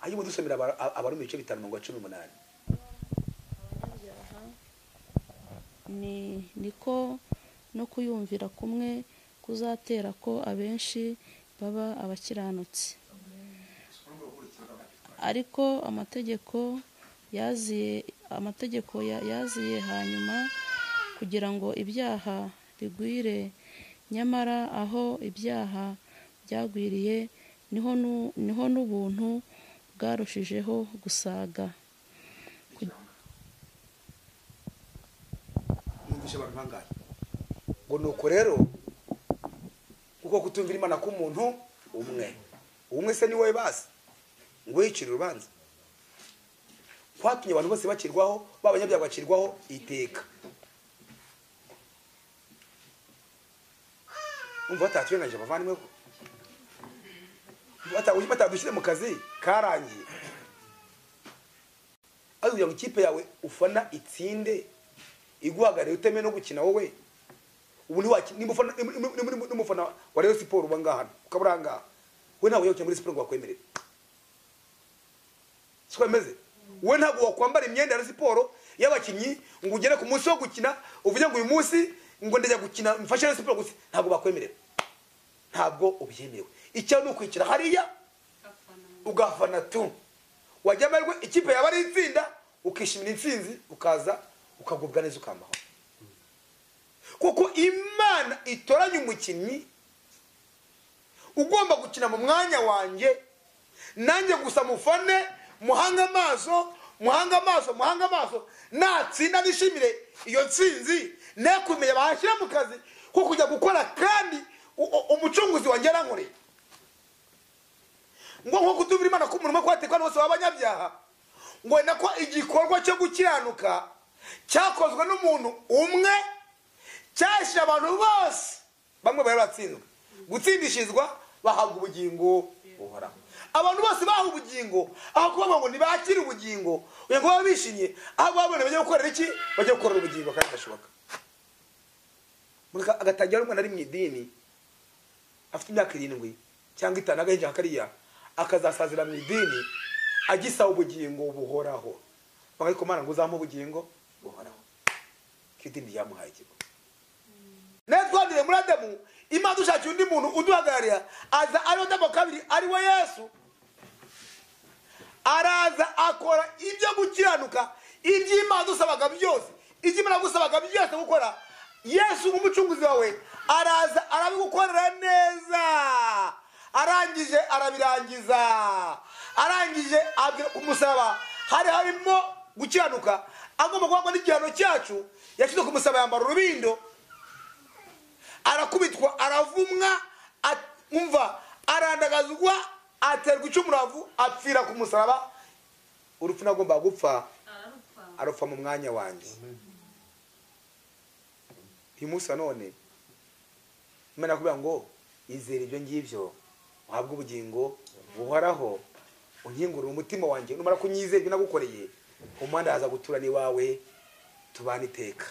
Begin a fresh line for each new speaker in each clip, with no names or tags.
hanyuma dusomera abari mu bice 5:18.
Niko no kuyumvira kumwe kuzatera ko abenshi baba abakiranutsi. Ariko amategeko yaziye hanyuma kugira ngo ibyaha bigwire, nyamara aho ibyaha byagwiriye niho n'ubuntu bwarushijeho gusaga.
ngo nuko rero uko kutumvira Imana k'umuntu umwe se ni wowe basi ngo yicire urubanza, kwatumye abantu bose bakirwaho, babanyabyaha bakirwaho iteka. umva batatwengaje bavandimwe ko batadushyire mu kazi karangiye, aho kugira ngo ikipe yawe ufana itsinde iguhagarariye uteme no gukina wowe. Ubu n'umufana wa Rayon Sport uba ngaha ukabura ngaha, we ntabwo yokeye muri siporo ngo bakwemerere, siko bimeze. We ntabwo wakwambara imyenda ya siporo y'abakinnyi ngo ugere ku munsi wo gukina uvuge ngo uyu munsi ngo ndajya gukina mfashe Rayon Sport gusa, ntabwo bakwemerera, ntabwo ubyemerewe. Icyo ni ukwicara hariya ugafana tu, wajya amahirwe ikipe yaba ari itsinda ukishimira intsinzi, ukaza ukagubwa neza ukamaho, kuko Imana itoranya umukinnyi ugomba gukina mu mwanya wanjye, nanjye gusa mufane muhanga amaso natsinda nishimire iyo ntsinzi, ne kumenya bahashyira mu kazi ko kujya gukora kandi umucunguzi wanjye arankoreye. ngo nko kutumvira Imana k'umuntu kwatekwa bose w'abanyabyaha, ngo nako igikorwa cyo gukiranuka cyakozwe n'umuntu umwe cyashyira abantu bose, bamwe bari batsinzwe gutsindishizwa bahabwa ubugingo buhoraho. Abantu bose bahabwa ubugingo, aho kuvuga ngo ntibakire ubugingo uye ngo baba bishimye, aho babone bajya gukorera iki, bajya gukorera ubugingo kandi gashoboka. Agatangira umwana ari mu idini afite imyaka 7 cyangwa 5 agahinja hakariya, akazasazira mu idini agisaba ubugingo buhoraho. Ariko Mana ngo uzampa ubugingo buhoraho, kidini yamuhaye ikigo. Netwandire muri Adamu, Imana dushaka undi muntu uduhagararira, aza ari Adamu kabiri ari we Yesu. Araza akora ibyo gukiranuka, ibyo Imana dusabaga byose, ibyo Imana gusabaga byose gukora. Yesu umucunguzi wawe araza arabigukorera neza, arangije arabirangiza, arangije kumusaba harimo gukiranuka, agomba kuba n'igihano cyacu. Yashyize ku musaba yambara urubindo, arakubitwa, aravumwa, umva arandagazwa, aterwa icumuravu, apfira ku musaraba. Urupfu nagomba gupfa arupfa mu mwanya wanjye. Uyu munsi none Imana kuvuga ngo izere ibyo ngibyo uhabwa ubugingo buhoraho, unkingurira umutima wanjye, numara kunyizera ibyo nagukoreye, umwanda haza guturana iwawe tubana iteka.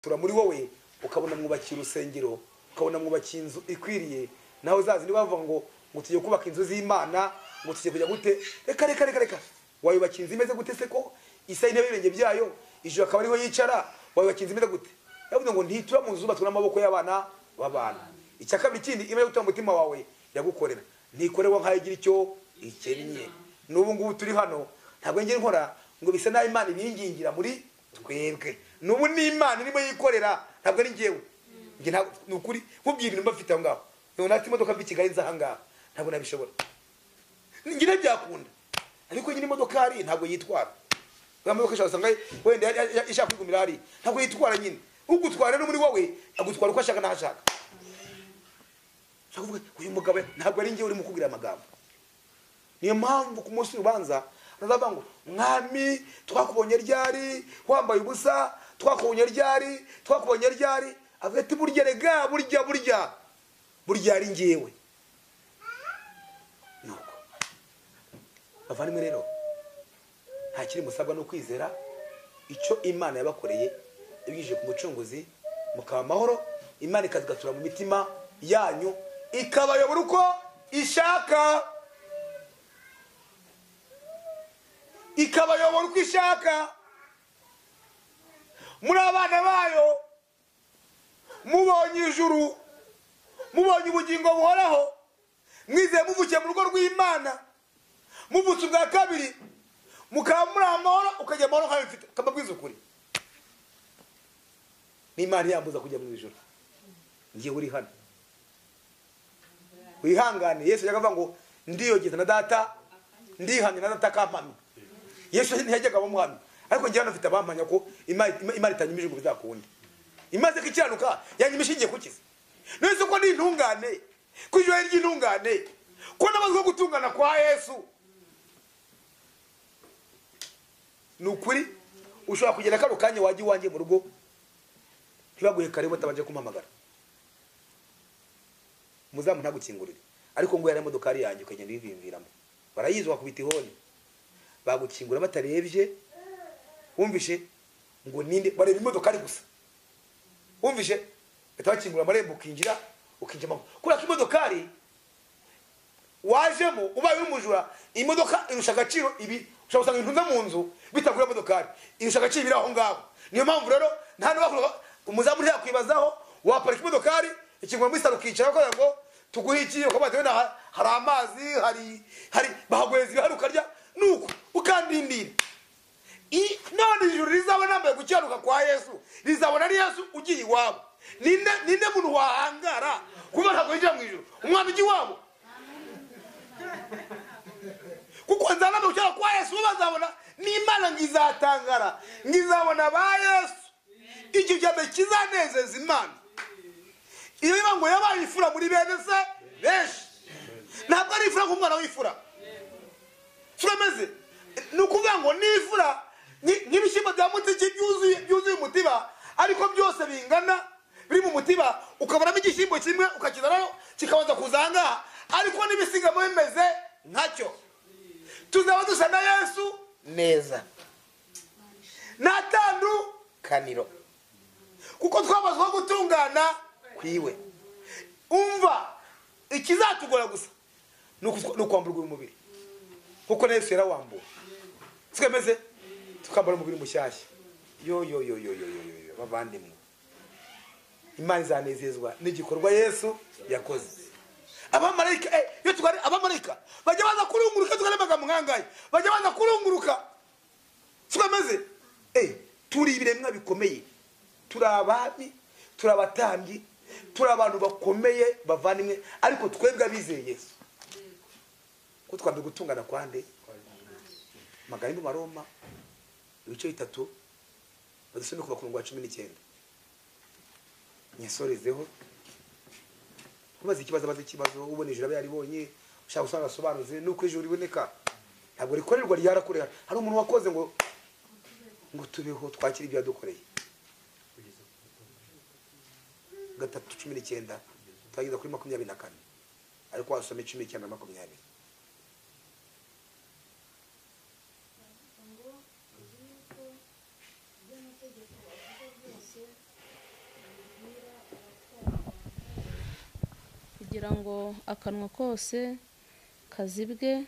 Tura muri wowe ukabona mwubakiye urusengero, ukabona mwubakiye inzu ikwiriye. Naho zazi ni bavuga ngo tugiye kubaka inzu z'Imana, ngo tugiye kujya gute, reka wayubakiye inzu imeze gute se ko isa intebe y'ibirenge byayo ijuru akaba ariho yicara, wayubakiye inzu imeze gute? Yavuze ngo ntitura mu nzu zubatswe n'amaboko y'abana b'abantu. Icyakabiri kindi Imana yo umutima wawe yagukorera ntikorewa nkayigira icyo ikennye. N'ubu ngubu turi hano ntabwo ngiye nkora ngo bisa naho Imana ibingingira muri twebwe. N'ubu ni Imana irimo yikorera, ntabwo ari ngewe. Nge ntabwo nukuri nkubwira ibintu mbafite aho ngaho. None ati imodoka mbi Kigali nza hanga ntabwo nabishobora. Ngira byakunda. Ariko nyine imodoka ari ntabwo yitwara. Imodoka ishaka wenda ishaka kwigumira ari ntabwo yitwara nyine. Ugutwara no muri wowe agutwara uko ashaka n'ashaka. Shakuvuga uyu mugabo ntabwo ari ngewe uri mukubwira amagambo. Niyo mpamvu ku munsi ubanza nazavuga ngo mwami twakubonye ryari wambaye ubusa, twakubonye ryari avuga ati burya rega burya ari ngewe. Nuko bavandimwe rero nta kiri musabwa no kwizera icyo Imana yabakoreye ibigije ku mucunguzi, mukaba amahoro. Imana ikazigatura mu mitima yanyu ikabayobora uko ishaka. ikabayobora uko ishaka, muri abana bayo, mubonye ijuru, mubonye ubugingo buhoraho, mwizeye muvukiye mu rugo rw'Imana, muvutse ubwa kabiri, mukaba muri amahoro, ukajya amahoro nkayo mfite, kamabwiza ukuri. N'Imana yambuza kujya mu ijuru, ngiye uri hano. Wihangane. Yesu yagavuga ngo ndiyogeza na data, ndihamye na data kampamye. Yesu ntiyajyaga bamuhamya, ariko ngiye hano mfite abampanya ko Imana itanyimije ngo bizakunde. Imaze kukiranuka yanyimishingiye kukiza. Nese ko ndi intungane, ko ijoro ry'intungane, ko nabazwe gutungana kwa Yesu. Nukuri ushobora kugera karo kanya waji wanje mu rugo, ntibaguhe kare batabanje kumpamagara. Muzamu ntagukingurire, ariko ngo yari modokari yanjye ukagenda bivimviramo. Barayizwa kubita ihoni, bagukingura batarebye. Wumvishe ngo ninde bareba imodokari gusa. Wumvishe batabakingura amarembo ukinjira, ukinjira kuri akimodokari wajemo ubaye umujura. Imodoka irusha agaciro ibi, ushaka gusanga intunza mu nzu bitagura modokari, irusha agaciro biri aho ngaho. Niyo mpamvu rero nta n'ubakuru umuzamu yakwibazaho waparika imodokari ikingwa muri salo ukicara ko ngo tuguhikiye ukabatewe na hari amazi, hari bahagwezi bihari ukarya nuko ukandindira. None ijuru rizabona nambaye gucyaruka kwa Yesu, rizabona ari Yesu ugiye iwabo. Ninde muntu wahangara kuba ntabwo yinjira mu ijuru, umwana ugiye iwabo? Kuko nzana gucyaruka kwa Yesu bazabona n'Imana ngizatangara, ngizabona ba Yesu. Icyo cyane kizanezeza Imana. Iyo biba ngo yabaye ifura muri bene se benshi, ntabwo ari ifura nk'umwana w'ifura. Turameze nukuvuga ngo nifura n'ibishyimbo bya mutiki byuzuye umutima, ariko byose bingana biri mu mutima, ukabaramo igishyimbo kimwe ukakizanaho kikabanza kuzanga, ariko n'ibisigamo bimeze nkacyo. Tuzaba dusa na Yesu neza, natandukaniro, kuko twabazwa gutungana kwiwe. Umva ikizatugora gusa nukwamburwa umubiri, kuko na Yesu yarawambuye. Twemeze tukambara umubiri mushyashya. Yo bavandimwe, Imana izanezezwa n'igikorwa Yesu yakoze. Abamarayika yo tugari abamarayika bajya baza kurunguruka, tugaremaga mwangaye bajya baza kurunguruka. Twemeze turi ibiremwa bikomeye, turi abami, turi abatambyi, turi abantu bakomeye bavandimwe, ariko twebwe abizeye Yesu ko twambe gutungana kwande. Magambo Maroma ibice 3 badusome kuva ku murongo wa 19. Nyesorezeho kubaza ikibazo ubone ijuru yaribonye, ushaka gusanga asobanuze nuko ijuru riboneka. Ntabwo rikorerwa ryarakorera, hari umuntu wakoze ngo tubeho twakira ibyo yadukoreye. 3:19 twageza kuri 24, ariko wasome 19 na 20.
kugira ngo akanwa kose kazibwe,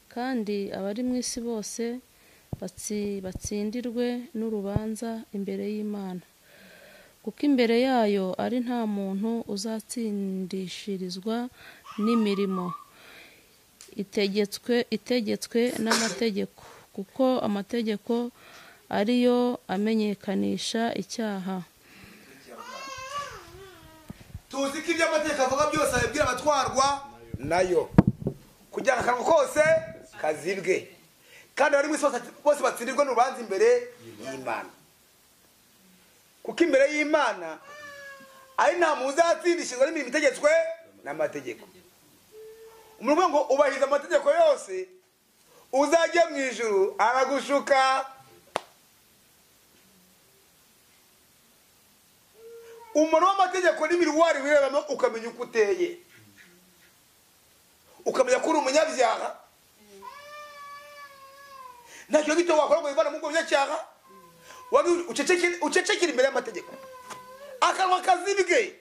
kandi abari mu isi bose batsindirwe n'urubanza imbere y'Imana. Kuko imbere yayo ari nta muntu uzatsindishirizwa n'imirimo itegetswe n'amategeko, kuko amategeko ariyo amenyekanisha icyaha.
Tuzi ko ibyo amategeko avuga byose abibwira abatwarwa nayo, kugira ngo akanwa kose kazibwe, kandi abari mu isi bose batsindirwe n'urubanza imbere y'Imana. Kuko imbere y'Imana ari nta muntu uzatsindishizwa n'imirimo itegetswe n'amategeko. Umuntu ngo ubahiriza amategeko yose uzajya mu ijuru aragushuka. Umuntu w'amategeko n'imiruwari wirebamo ukamenya uko uteye, ukamenya ko uri umunyabyaha. Ntacyo gito wakora ngo wivana mu bwo byacyaha, ucecekere imbere y'amategeko, akanwa kazibwe.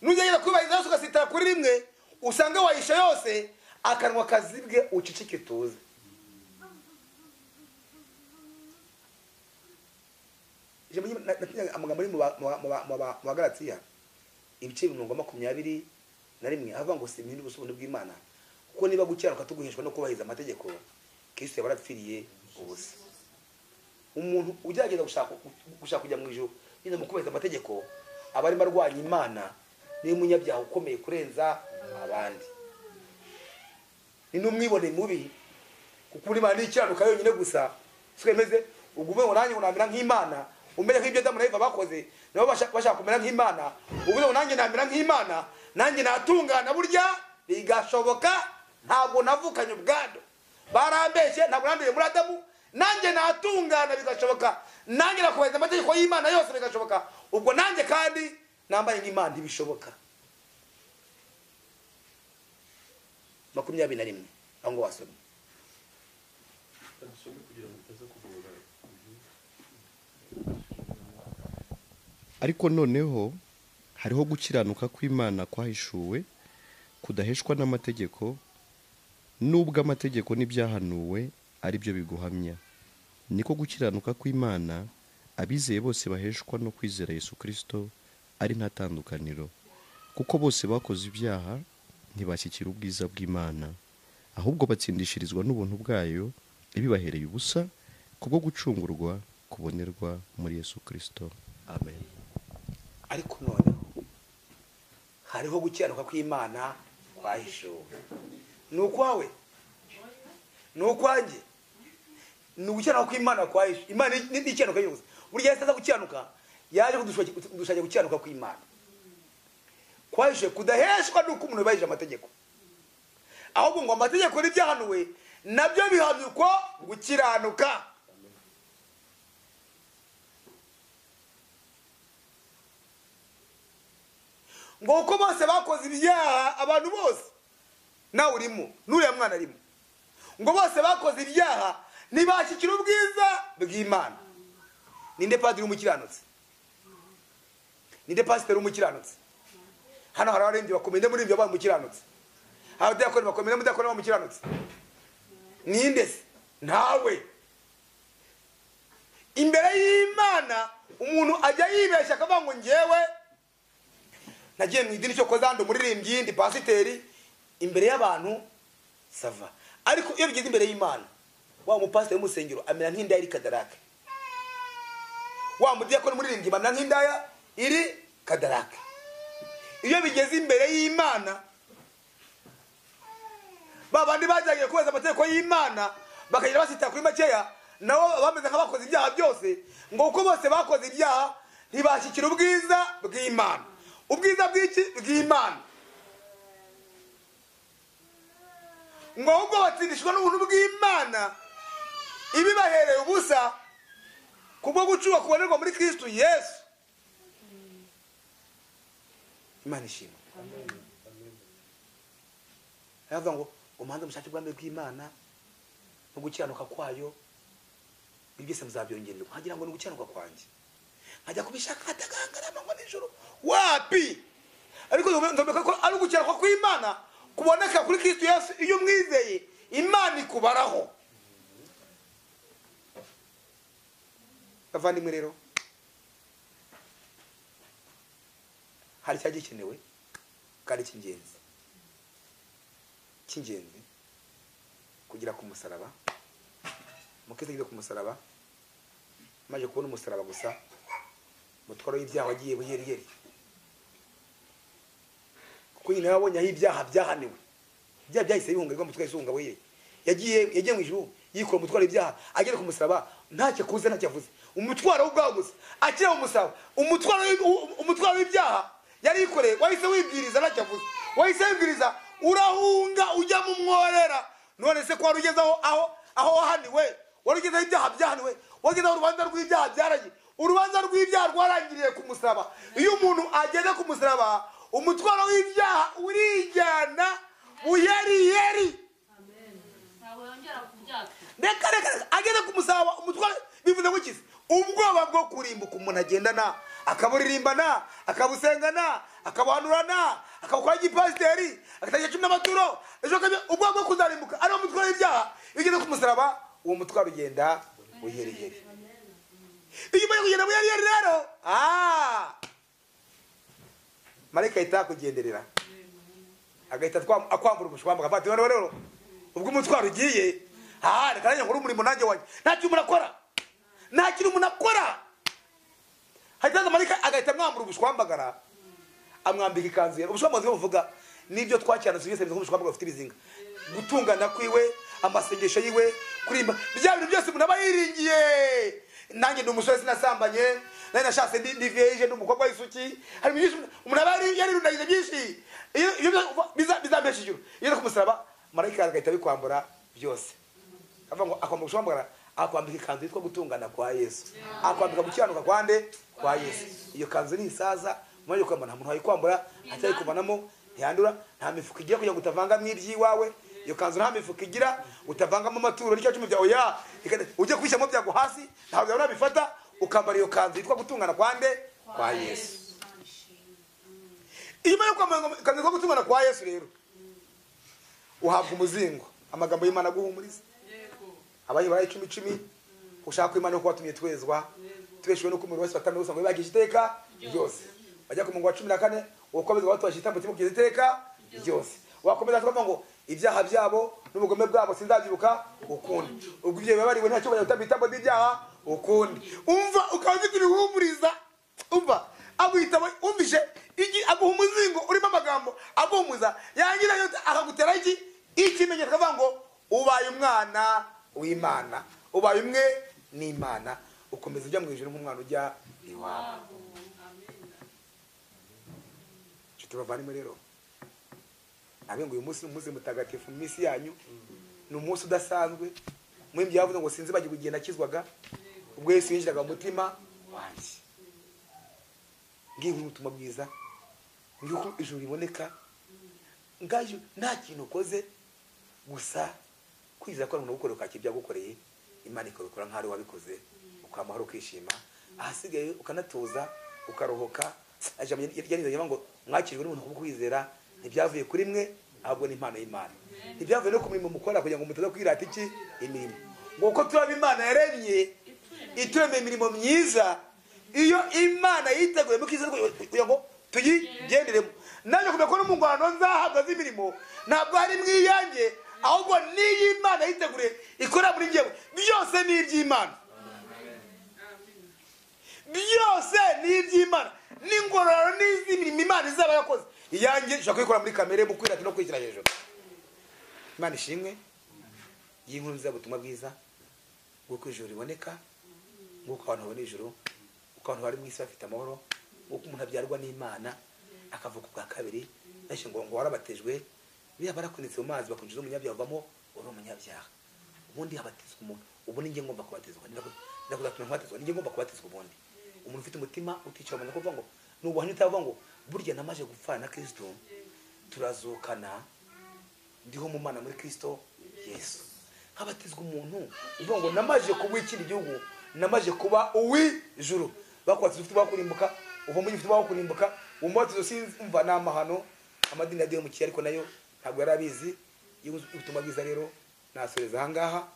Nugera kubahiriza yose ugasitara kuri rimwe, usanga wayisha yose, akanwa kazibwe ucicike tuze. Amagambo ari mu Galatiya ibice 21 avuga ngo simindi ubusubune bw'Imana kuko niba gukiranuka tuguheshwa no kubahiriza amategeko Kristo yabarapfiriye ubusa. Umuntu ugerageza gushaka kujya mu ijuru nyine mu kubahiriza amategeko aba arimo arwanya Imana, ni umunyabyaha ukomeye kurenza abandi, ni n'umwibone mubi kuko Imana ni ikiranuka yonyine gusa. Twemeze ugume uranye unamira nk'Imana, umere nk'ibyo Adamu na Eva bakoze, nabo bashaka kumera nk'Imana. Uvuze ngo nanjye namera nk'Imana, nanjye natungana, burya bigashoboka. Ntabwo navukanye ubwado, barambeshye, ntabwo nanduye muri Adamu, nanjye natungana bigashoboka. Nanjye nakubahiriza amategeko y'Imana yose bigashoboka. Ubwo nanjye kandi nambaye nk'Imana ntibishoboka. 21 aho ngo wasomye.
Ariko noneho hariho gukiranuka kw'Imana kwahishuwe kudaheshwa n'amategeko, nubwo amategeko n'ibyahanuwe ari byo biguhamya. Niko gukiranuka kw'Imana abizeye bose baheshwa no kwizera Yesu Kristo ari nta tandukaniro, kuko bose bakoze ibyaha ntibashyikira ubwiza bw'Imana, ahubwo batsindishirizwa n'ubuntu bwayo ibibahereye ubusa kubwo gucungurwa kubonerwa muri Yesu Kristo. Amen.
Ariko noneho hariho gukiranuka kw'Imana kwahishuwe. Ni ukwawe, ni ukwanjye, ni gukiranuka kw'Imana kwahishuwe. Imana ni ikiranuka yose. Burya Yesu aza gukiranuka yaje kudushanya gukiranuka kw'Imana kwahishuwe kudaheshwa n'uko umuntu yubahirije amategeko, ahubwo ngo amategeko n'ibyahanuwe nabyo bihamya uko gukiranuka. Ngo uko bose bakoze ibyaha, abantu bose, nawe urimo, n'uriya mwana arimo, ngo bose bakoze ibyaha ntibashyikira ubwiza bw'Imana. Ninde padiri umukiranutsi? Ninde pasiteri umukiranutsi? Hano hari abarembyi bakomeye muri ibyo babaye umukiranutsi, abadiyakoni bakomeye n'umudiyakoni bamukiranutsi. Ninde se? Ntawe. Imbere y'Imana umuntu ajya yibeshya akavuga ngo njyewe nagiye mu idini cyo kozando muririmbyi ndi pasiteri, imbere y'abantu sava, ariko iyo bigeze imbere y'Imana wa mupasiteri w'umusengero amera nk'indaya iri kadarake, wa mudiyakoni muririmbyi amera nk'indaya iri kadarake. Iyo bigeze imbere y'Imana babandi bajyagiye kubeza amategeko y'Imana bakagira basita kuri makeya, nabo bameze nk'abakoze ibyaha byose. Ngo uko bose bakoze ibyaha ntibashyikira ubwiza bw'Imana. Ubwiza bw'iki? Bw'Imana. Ngo ahubwo batsindishwa n'ubuntu bw'Imana ibibahereye ubusa kubwo gucurwa kubonerwa muri Kristo Yesu. Imana ishimwe. Yavuga ngo umuhanda mushake bw'ambe bw'Imana no gukiranuka kwayo byose muzabyongererwa. Hagira ngo ni gukiranuka kwanjye, nkajya kubishaka atagangara amanywa n'ijoro, wapi? Ariko nzomeka ko ari gukiranuka kw'Imana kuboneka kuri Kristo Yesu. Iyo umwizeye Imana ikubaraho. Bavandimwe rero, hari cyagikenewe kandi cy'ingenzi kugira ku musaraba. Mukristo ageze ku musaraba, maze kubona umusaraba gusa, mutwaro y'ibyaha wagiye buheriyeri, kuko nyine yabonye aho ibyaha byahaniwe, ibyaha byahise bihungarirwa mutwe isunga we. Yagiye mu ijuru yikora umutwaro y'ibyaha, agera ku musaraba ntacyo kuze ntacyo avuze, umutwaro w'ubwaho gusa akira mu musaraba. Umutwaro w'ibyaha yari yikoreye wahise wibwiriza ntacyo avuze, wahise wibwiriza urahunga ujya mu mworera. None se ko wari ugezeho aho wahaniwe, wari ugezeho ibyaha byahaniwe, wagezeho urubanza rw'ibyaha byaragiye, urubanza rw'ibyaha rwarangiriye ku musaraba. Iyo umuntu ageze ku musaraba umutwaro w'ibyaha urijyana buheriyeri. Reka ageze ku musaraba umutwaro bivuze ngo kizi ubwoba bwo kurimbuka umuntu agendana, akaburirimbana, akabusengana, akabuhanurana, akabukora igipasiteri, agatangira cumi n'amaturo ejo kabiri ubwo bwo kuzarimbuka ari umutwaro w'ibyaha iyo ugeze ku musaraba uwo mutwaro ugenda uheriheri. iyo umaze kugenda buheriheri rero marayika ahita akugenderera agahita akwambura umushwamba agafata rero ubwo umutwaro ugiye reka nanjye nkore umurimo nanjye wanjye nta kintu umuntu akora, nta kintu umuntu akora. hahita marayika agahita amwambura ubushwambagara amwambika ikanzu ye. ubushwambagara buvuga n'ibyo twakirana byose bivuga ubushwambagara bufite ibizinga, gutungana kwiwe, amasengesho yiwe, kurimba bya bintu byose umuntu aba yiringiye. nanjye ndi umusore sinasambanye, nanjye nashatse ndi vieje ndi umukobwa w'isuki, hari byinshi umuntu aba yarirundagize byinshi, iyo bizampesha ijuru. iyo ku musaraba marayika agahita bikwambura byose, avuga ngo akwambura ubushwambagara, akwambika ikanzu yitwa gutungana kwa Yesu, akwambika gukiranuka kwande kwa Yesu. iyo kanzu ni isaza mwaje kwambara, nta muntu wayikwambura atari kuvanamo, ntiyandura, nta mifuka igira kugira ngo utavanga mw'iby'iwawe. iyo kanzu nta mifuka igira utavangamo amaturo n'icyo cumi bya oya, ujye kubishyamo byago hasi ntabwo yabona bifata, ukambara iyo kanzu yitwa gutungana kwande kwa Yesu. iyo yo kwambara kanzu yitwa gutungana kwa Yesu rero uhabwa umuzingo, amagambo y'Imana guhumuriza. abayi baraye 10 ushaka Imana ko watumye twezwa, tweshwe no kumuri wese batame usanga bagije iteka byose. bajya ku mungu wa 14 ukomeza batwashita itambo kimukije iteka byose. wakomeza tukavuga ngo ibyaha byabo n'ubugome bwabo sinzabyibuka ukundi. ubwo ibyo babariwe ntacyo bajya itambo by'ibyaha ukundi. umva ukaza kwihumuriza, umva aguhita umvishe iki aguha umuzingo urimo amagambo agumuza yangira yo akagutera iki ikimenyetso kavuga ngo ubaye umwana w'Imana, ubaye umwe n'Imana, ukomeza ujya mu ijuru nk'umwana ujya iwabo. Tubavane rero nabe ngo uyu munsi umunsi mutagatifu mu minsi yanyu, ni umunsi udasanzwe. Mwimbi yavuze ngo sinzi bagiye kugenda akizwaga ubwo Yesu yinjiraga mu mutima wanjye. ngiye umutima bwiza nguko ijuru riboneka ngayo nta kintu ukoze gusa kwiza ko umuntu gukora ukakibya gukoreye Imana ikora nk'ari wabikoze ukamahoro kwishima, ahasigaye ukanatuza ukarohoka. ajamye yarize ngo mwakirwe n'umuntu kukwizera ntibyavuye kuri mwe ahubwo ni impano y'Imana, ntibyavuye no kumurimo mukora kugira ngo mutaza kwirata iki imirimo. nguko turaba Imana yaremye ituremeye imirimo myiza, iyo Imana yiteguye mukiza kugira ngo tuyigenderemo. nanjye kumenya ko n'umungwano nzahabwa z'imirimo ntabwo ari mwiyange, ahubwo niyo Imana yiteguriye ikora muri njyewe. byose ni iby'Imana, byose ni iby'Imana, n'ingororano n'iz'imirimo Imana izaba yakoze. iyanjye nshaka kuyikora muri kamere mu kwirata no kwishyira hejuru. Imana ishimwe y'inkuru nziza butumwa bwiza bw'uko ijuru riboneka, bw'uko abantu babona ijuru, uko abantu bari mu isi bafite amahoro, bw'uko umuntu abyarwa n'Imana akavuka ubwa kabiri. nashe ngo warabatejwe biya barakunitse mu mazi bakunjiza umunyabyaha bavamo uri umunyabyaha. ubundi habatizwa umuntu, ubu ni nge ngomba kubatizwa, ndakuzatumye kubatizwa, ni nge ngomba kubatizwa. ubundi umuntu ufite umutima uticara mu kuvuga ngo nubuhanye utavuga ngo burya namaje gupfana na Kristo turazukana ndiho mu Mana muri Kristo Yesu. habatizwa umuntu uvuga ngo namaje kubwikira igihugu, namaje kuba uw'ijuru. bakwatse ufite bakurimbuka uva mu gifite bakurimbuka umubatizo sinumva n'amahano amadini yadiye mu ariko nayo ntabwo yarabizi. ubutumwa bwiza rero nasoreza ahangaha,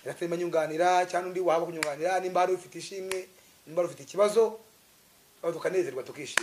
yaratema nyunganira cyane undi waba kunyunganira nimba ari ufite ishimwe, nimba ari ufite ikibazo tukanezerwa tukishima.